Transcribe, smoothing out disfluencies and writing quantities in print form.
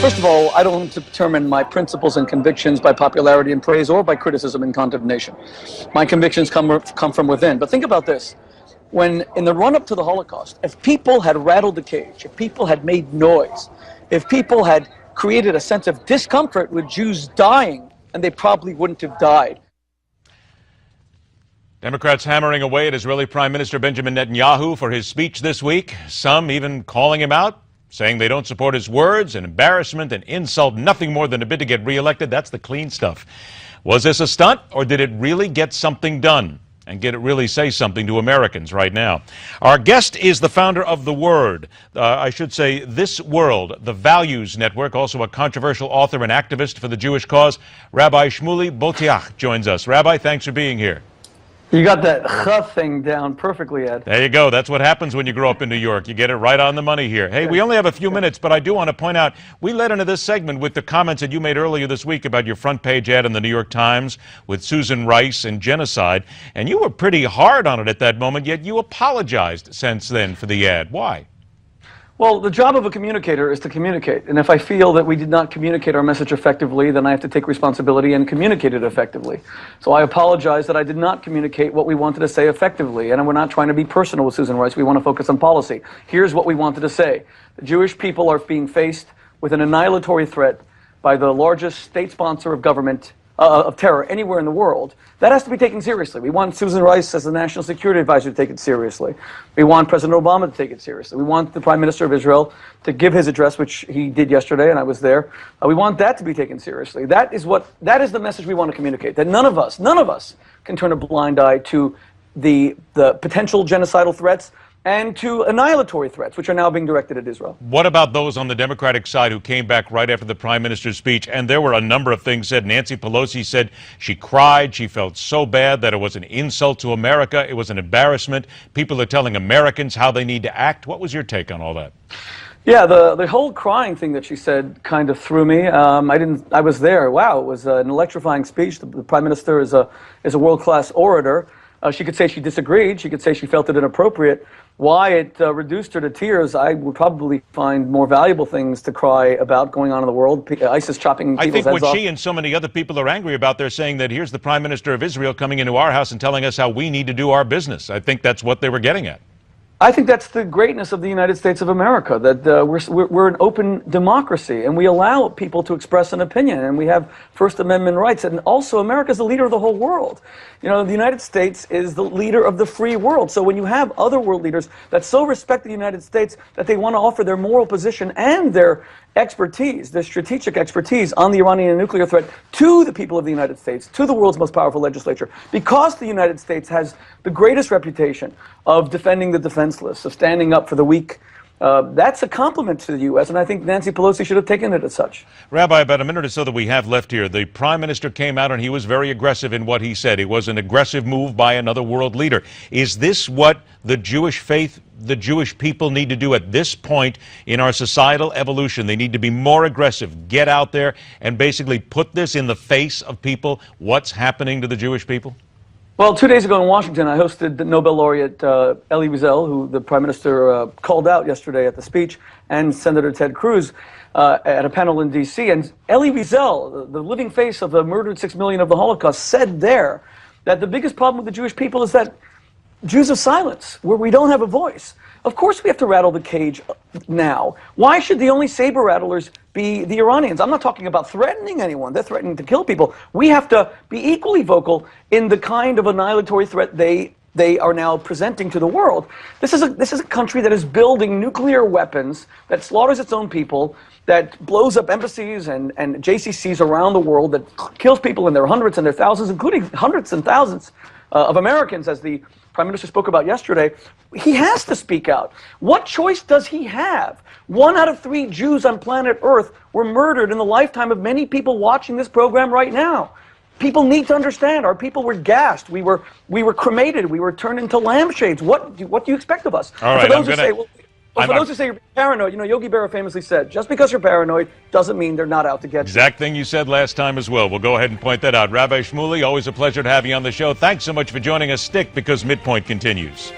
First of all, I don't determine my principles and convictions by popularity and praise or by criticism and condemnation. My convictions come from within. But think about this. When, in the run-up to the Holocaust, if people had rattled the cage, if people had made noise, if people had created a sense of discomfort with Jews dying, and they probably wouldn't have died. Democrats hammering away at Israeli Prime Minister Benjamin Netanayu for his speech this week, some even calling him out, saying they don't support his words, an embarrassment, an insult, nothing more than a bid to get reelected. That's the clean stuff. Was this a stunt, or did it really get something done? And did it really say something to Americans right now? Our guest is the founder of The Word, I should say This World, the Values Network, also a controversial author and activist for the Jewish cause. Rabbi Shmuley Boteach joins us. Rabbi, thanks for being here. You got that ch thing down perfectly, Ed. There you go. That's what happens when you grow up in New York. You get it right on the money here. Hey, we only have a few minutes, but I do want to point out, we led into this segment with the comments that you made earlier this week about your front page ad in the New York Times with Susan Rice and genocide, and you were pretty hard on it at that moment, yet you apologized since then for the ad. Why? Well, the job of a communicator is to communicate. And if I feel that we did not communicate our message effectively, then I have to take responsibility and communicate it effectively. So I apologize that I did not communicate what we wanted to say effectively. And we're not trying to be personal with Susan Rice. We want to focus on policy. Here's what we wanted to say. The Jewish people are being faced with an annihilatory threat by the largest state sponsor of government of terror anywhere in the world. That has to be taken seriously. We want Susan Rice as the National Security Advisor to take it seriously. We want President Obama to take it seriously. We want the Prime Minister of Israel to give his address, which he did yesterday, and I was there. We want that to be taken seriously. That is the message we want to communicate, that none of us can turn a blind eye to the potential genocidal threats and to annihilatory threats, which are now being directed at Israel. What about those on the Democratic side who came back right after the Prime Minister's speech? And there were a number of things said. Nancy Pelosi said she cried. She felt so bad that it was an insult to America. It was an embarrassment. People are telling Americans how they need to act. What was your take on all that? Yeah, the whole crying thing that she said kind of threw me. I was there. Wow, it was an electrifying speech. The Prime Minister is a world-class orator. She could say she disagreed. She could say she felt it inappropriate. Why it reduced her to tears, I would probably find more valuable things to cry about going on in the world. ISIS chopping people's heads off. I think what she and so many other people are angry about, they're saying that here's the Prime Minister of Israel coming into our house and telling us how we need to do our business. I think that's what they were getting at. I think that's the greatness of the United States of America, that we're an open democracy, and we allow people to express an opinion, and we have First Amendment rights, and also America's the leader of the whole world. You know, the United States is the leader of the free world, so when you have other world leaders that so respect the United States that they want to offer their moral position and their expertise, their strategic expertise on the Iranian nuclear threat to the people of the United States, to the world's most powerful legislature, because the United States has the greatest reputation of defending the defenseless, of standing up for the weak. That's a compliment to the U.S., and I think Nancy Pelosi should have taken it as such. Rabbi, about a minute or so that we have left here, the Prime Minister came out and he was very aggressive in what he said. It was an aggressive move by another world leader. Is this what the Jewish faith, the Jewish people need to do at this point in our societal evolution? They need to be more aggressive, get out there and basically put this in the face of people, what's happening to the Jewish people? Well, 2 days ago in Washington, I hosted the Nobel laureate Elie Wiesel, who the Prime Minister called out yesterday at the speech, and Senator Ted Cruz at a panel in D.C. And Elie Wiesel, the living face of the murdered 6 million of the Holocaust, said there that the biggest problem with the Jewish people is that Jews of silence, where we don't have a voice. Of course we have to rattle the cage now. Why should the only saber rattlers be the Iranians? I'm not talking about threatening anyone. They're threatening to kill people. We have to be equally vocal in the kind of annihilatory threat they are now presenting to the world. This is a country that is building nuclear weapons, that slaughters its own people, that blows up embassies and JCCs around the world, that kills people in their hundreds and their thousands, including hundreds and thousands of Americans, as the Prime Minister spoke about yesterday. He has to speak out. What choice does he have? 1 out of 3 Jews on planet Earth were murdered in the lifetime of many people watching this program right now. People need to understand. Our people were gassed. We were cremated. We were turned into lampshades. What do you expect of us? All right, for those who say you're paranoid, you know, Yogi Berra famously said, just because you're paranoid doesn't mean they're not out to get you. Exact thing you said last time as well. We'll go ahead and point that out. Rabbi Shmuley, always a pleasure to have you on the show. Thanks so much for joining us. Stick, because MidPoint continues.